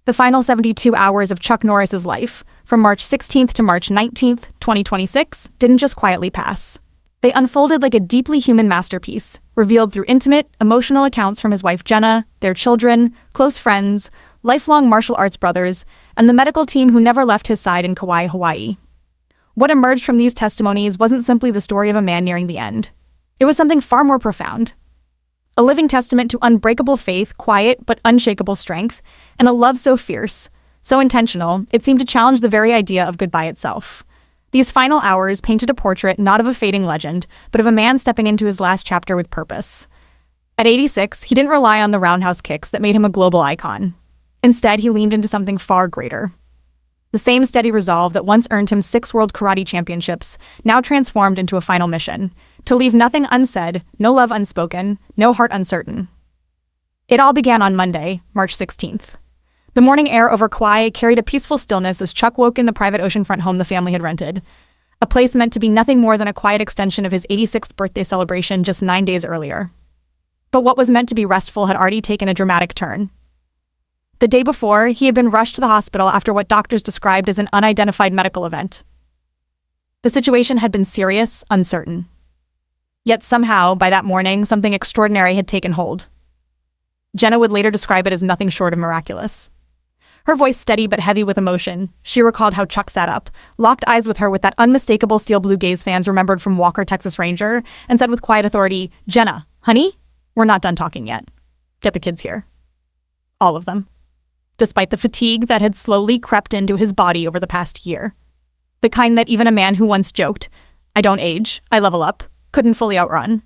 The final 72 hours of Chuck Norris's life, from March 16th to March 19th, 2026, didn't just quietly pass. They unfolded like a deeply human masterpiece, revealed through intimate, emotional accounts from his wife Jenna, their children, close friends, lifelong martial arts brothers, and the medical team who never left his side in Kauai, Hawaii. What emerged from these testimonies wasn't simply the story of a man nearing the end. It was something far more profound. A living testament to unbreakable faith, quiet but unshakable strength, and a love so fierce, so intentional, it seemed to challenge the very idea of goodbye itself. These final hours painted a portrait not of a fading legend, but of a man stepping into his last chapter with purpose. At 86, he didn't rely on the roundhouse kicks that made him a global icon. Instead, he leaned into something far greater. The same steady resolve that once earned him 6 World Karate Championships now transformed into a final mission: to leave nothing unsaid, no love unspoken, no heart uncertain. It all began on Monday, March 16th. The morning air over Kauai carried a peaceful stillness as Chuck woke in the private oceanfront home the family had rented, a place meant to be nothing more than a quiet extension of his 86th birthday celebration just 9 days earlier. But what was meant to be restful had already taken a dramatic turn. The day before, he had been rushed to the hospital after what doctors described as an unidentified medical event. The situation had been serious, uncertain. Yet somehow, by that morning, something extraordinary had taken hold. Jenna would later describe it as nothing short of miraculous. Her voice steady but heavy with emotion, she recalled how Chuck sat up, locked eyes with her with that unmistakable steel blue gaze fans remembered from Walker, Texas Ranger, and said with quiet authority, "Jenna, honey, we're not done talking yet. Get the kids here." All of them. Despite the fatigue that had slowly crept into his body over the past year. The kind that even a man who once joked, "I don't age, I level up," couldn't fully outrun.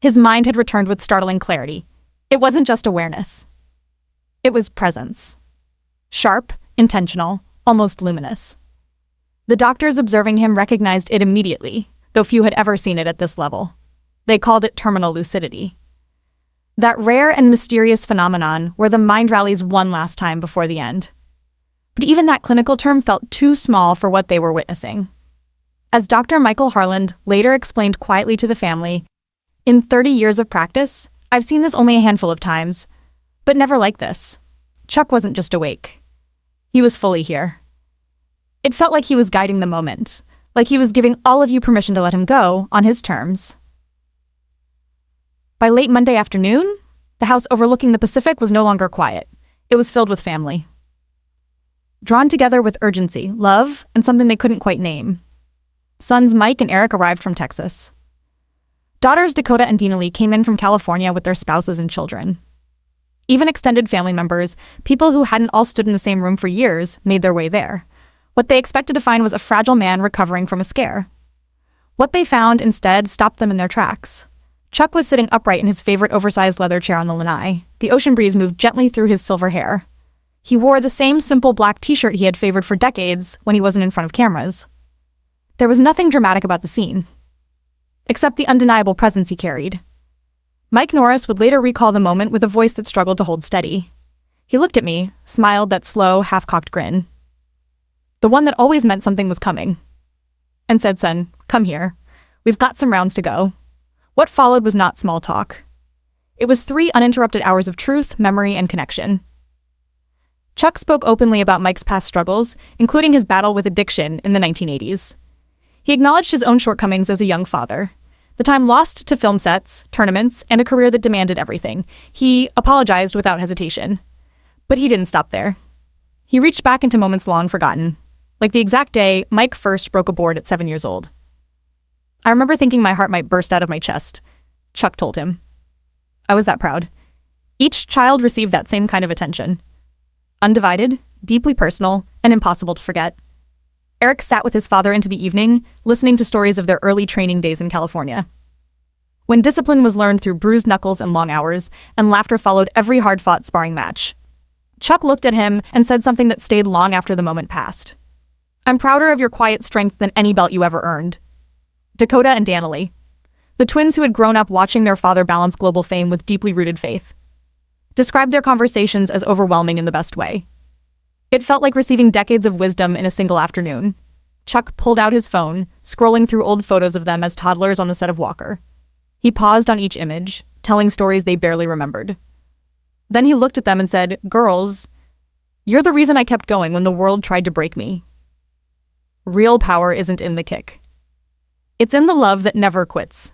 His mind had returned with startling clarity. It wasn't just awareness. It was presence. Sharp, intentional, almost luminous. The doctors observing him recognized it immediately, though few had ever seen it at this level. They called it terminal lucidity. That rare and mysterious phenomenon where the mind rallies one last time before the end. But even that clinical term felt too small for what they were witnessing. As Dr. Michael Harland later explained quietly to the family, "In 30 years of practice, I've seen this only a handful of times, but never like this. Chuck wasn't just awake. He was fully here. It felt like he was guiding the moment, like he was giving all of you permission to let him go on his terms." By late Monday afternoon, the house overlooking the Pacific was no longer quiet. It was filled with family. Drawn together with urgency, love, and something they couldn't quite name. Sons Mike and Eric arrived from Texas. Daughters Dakota and Dina Lee came in from California with their spouses and children. Even extended family members, people who hadn't all stood in the same room for years, made their way there. What they expected to find was a fragile man recovering from a scare. What they found instead stopped them in their tracks. Chuck was sitting upright in his favorite oversized leather chair on the lanai. The ocean breeze moved gently through his silver hair. He wore the same simple black t-shirt he had favored for decades when he wasn't in front of cameras. There was nothing dramatic about the scene, except the undeniable presence he carried. Mike Norris would later recall the moment with a voice that struggled to hold steady. He looked at me, smiled that slow, half-cocked grin. The one that always meant something was coming. And said, "Son, come here. We've got some rounds to go." What followed was not small talk. It was 3 uninterrupted hours of truth, memory, and connection. Chuck spoke openly about Mike's past struggles, including his battle with addiction in the 1980s. He acknowledged his own shortcomings as a young father. The time lost to film sets, tournaments, and a career that demanded everything. He apologized without hesitation. But he didn't stop there. He reached back into moments long forgotten, like the exact day Mike first broke a board at 7 years old. "I remember thinking my heart might burst out of my chest," Chuck told him. "I was that proud." Each child received that same kind of attention. Undivided, deeply personal, and impossible to forget. Eric sat with his father into the evening, listening to stories of their early training days in California. When discipline was learned through bruised knuckles and long hours, and laughter followed every hard-fought sparring match. Chuck looked at him and said something that stayed long after the moment passed. "I'm prouder of your quiet strength than any belt you ever earned." Dakota and Dina Lee, the twins who had grown up watching their father balance global fame with deeply rooted faith, described their conversations as overwhelming in the best way. It felt like receiving decades of wisdom in a single afternoon. Chuck pulled out his phone, scrolling through old photos of them as toddlers on the set of Walker. He paused on each image, telling stories they barely remembered. Then he looked at them and said, "Girls, You're the reason I kept going when the world tried to break me. Real power isn't in the kick. It's in the love that never quits.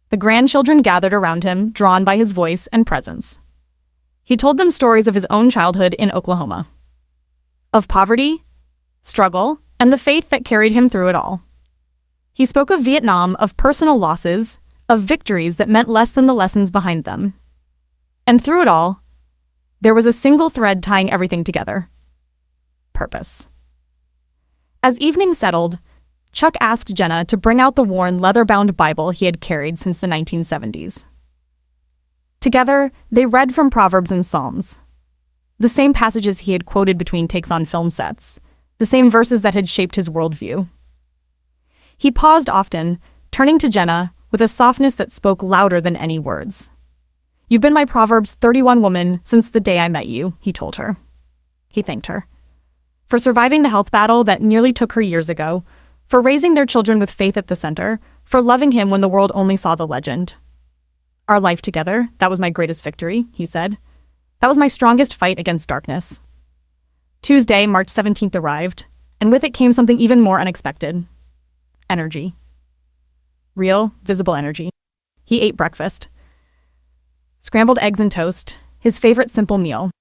The grandchildren gathered around him, drawn by his voice and presence. He told them stories of his own childhood in Oklahoma. Of poverty, struggle, and the faith that carried him through it all. He spoke of Vietnam, of personal losses, of victories that meant less than the lessons behind them. And through it all, there was a single thread tying everything together. Purpose. As evening settled, Chuck asked Jenna to bring out the worn leather-bound Bible he had carried since the 1970s. Together, they read from Proverbs and Psalms, the same passages he had quoted between takes on film sets, the same verses that had shaped his worldview. He paused often, turning to Jenna with a softness that spoke louder than any words. "You've been my Proverbs 31 woman since the day I met you," he told her. He thanked her for surviving the health battle that nearly took her years ago, for raising their children with faith at the center, for loving him when the world only saw the legend. "Our life together, that was my greatest victory," he said. "That was my strongest fight against darkness." Tuesday, March 17th arrived, and with it came something even more unexpected. Energy. Real, visible energy. He ate breakfast. Scrambled eggs and toast, his favorite simple meal.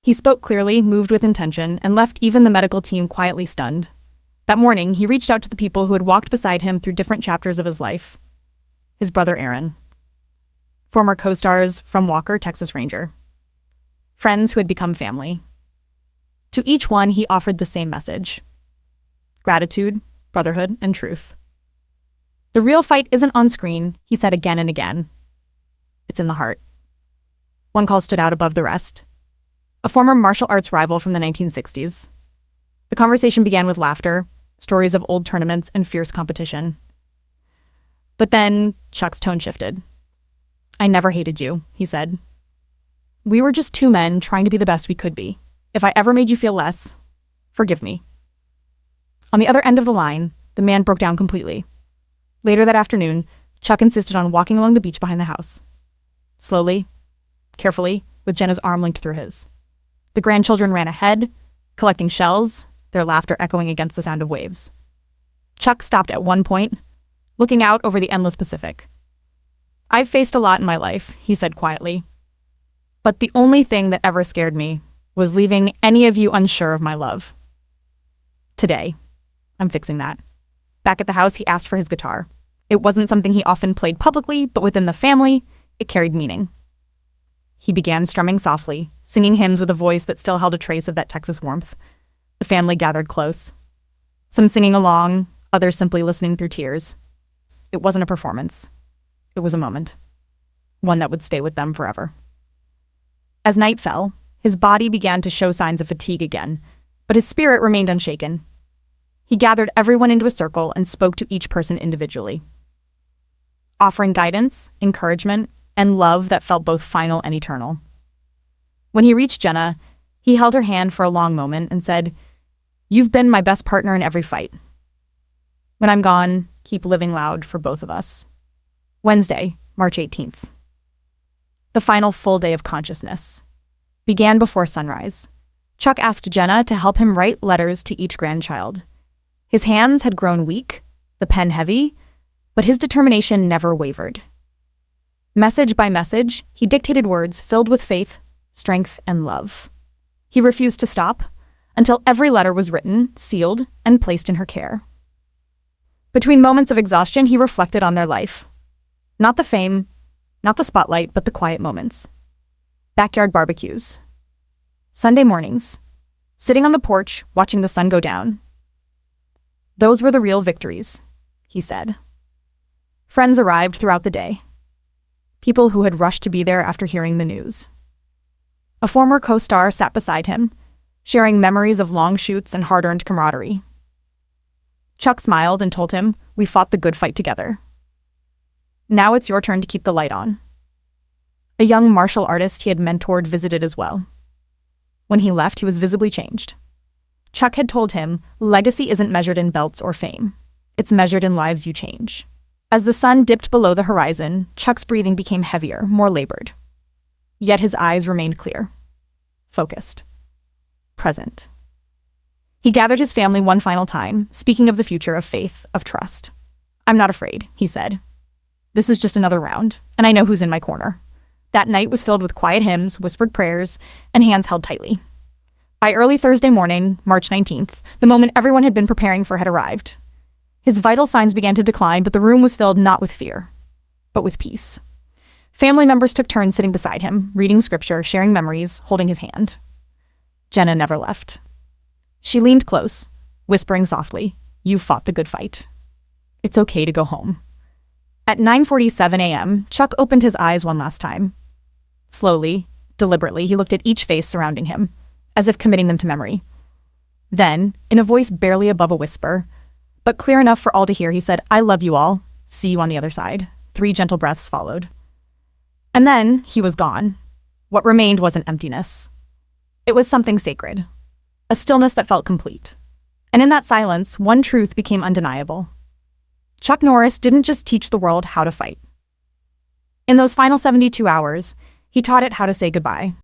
He spoke clearly, moved with intention, and left even the medical team quietly stunned. That morning, he reached out to the people who had walked beside him through different chapters of his life. His brother Aaron. Former co-stars from Walker, Texas Ranger. Friends who had become family. To each one, he offered the same message. Gratitude, brotherhood, and truth. "The real fight isn't on screen," he said again and again. "It's in the heart." One call stood out above the rest. A former martial arts rival from the 1960s. The conversation began with laughter, stories of old tournaments, and fierce competition. But then Chuck's tone shifted. "I never hated you," he said. "We were just two men trying to be the best we could be. If I ever made you feel less, forgive me." On the other end of the line, the man broke down completely. Later that afternoon, Chuck insisted on walking along the beach behind the house. Slowly, carefully, with Jenna's arm linked through his. The grandchildren ran ahead, collecting shells, their laughter echoing against the sound of waves. Chuck stopped at one point, looking out over the endless Pacific. "I've faced a lot in my life," he said quietly. "But the only thing that ever scared me was leaving any of you unsure of my love. Today, I'm fixing that." Back at the house, he asked for his guitar. It wasn't something he often played publicly, but within the family, it carried meaning. He began strumming softly, singing hymns with a voice that still held a trace of that Texas warmth. The family gathered close. Some singing along, others simply listening through tears. It wasn't a performance. It was a moment. One that would stay with them forever. As night fell, his body began to show signs of fatigue again, but his spirit remained unshaken. He gathered everyone into a circle and spoke to each person individually, offering guidance, encouragement, and love that felt both final and eternal. When he reached Jenna, he held her hand for a long moment and said, "You've been my best partner in every fight. When I'm gone, keep living loud for both of us." Wednesday, March 18th. The final full day of consciousness began before sunrise. Chuck asked Jenna to help him write letters to each grandchild. His hands had grown weak, the pen heavy, but his determination never wavered. Message by message, he dictated words filled with faith, strength, and love. He refused to stop until every letter was written, sealed, and placed in her care. Between moments of exhaustion, he reflected on their life. Not the fame, not the spotlight, but the quiet moments. Backyard barbecues. Sunday mornings. Sitting on the porch, watching the sun go down. Those were the real victories, he said. Friends arrived throughout the day. People who had rushed to be there after hearing the news. A former co-star sat beside him, sharing memories of long shoots and hard-earned camaraderie. Chuck smiled and told him, "We fought the good fight together. Now it's your turn to keep the light on." A young martial artist he had mentored visited as well. When he left, he was visibly changed. Chuck had told him, legacy isn't measured in belts or fame. It's measured in lives you change. As the sun dipped below the horizon, Chuck's breathing became heavier, more labored. Yet his eyes remained clear, focused. present. He gathered his family one final time, speaking of the future of faith, of trust. "I'm not afraid," he said. "This is just another round, and I know who's in my corner." That night was filled with quiet hymns, whispered prayers, and hands held tightly. By early Thursday morning, March 19th, the moment everyone had been preparing for had arrived. His vital signs began to decline, but the room was filled not with fear, but with peace. Family members took turns sitting beside him, reading scripture, sharing memories, holding his hand. Jenna never left. She leaned close, whispering softly, "You fought the good fight. It's okay to go home." At 9:47 a.m., Chuck opened his eyes one last time. Slowly, deliberately, he looked at each face surrounding him, as if committing them to memory. Then, in a voice barely above a whisper, but clear enough for all to hear, he said, "I love you all. See you on the other side." 3 gentle breaths followed. And then he was gone. What remained wasn't emptiness. It was something sacred, a stillness that felt complete. And in that silence, one truth became undeniable. Chuck Norris didn't just teach the world how to fight. In those final 72 hours, he taught it how to say goodbye.